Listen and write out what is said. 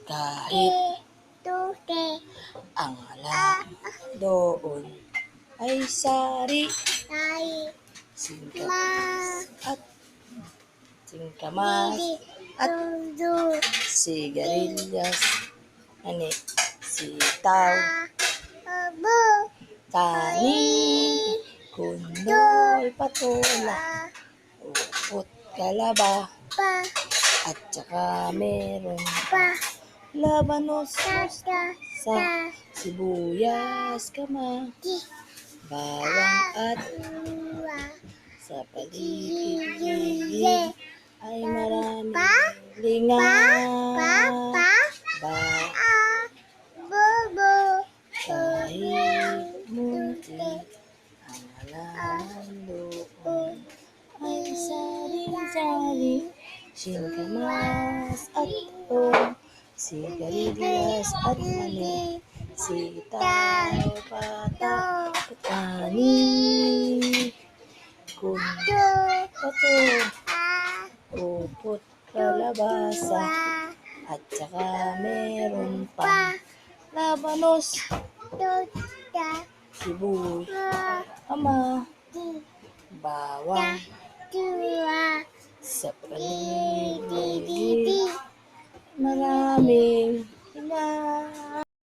Kahit ang alam doon ay sari, singkamas at sigarilyas, sitaw, tani, kundol, patola, upot, kalaba, at saka meron pa labanos, sa sibuyas, bawang at sa paligid ay maraming linga. Kahit munti ang halaman doon ay sari-sari, singkamas at tuong, sigarilyas at mani, sitaw, pataw, tani, kundol, patola, upot, kalabasa, at saka meron pa labanos, sibuyas, bawang, sa paligid maraming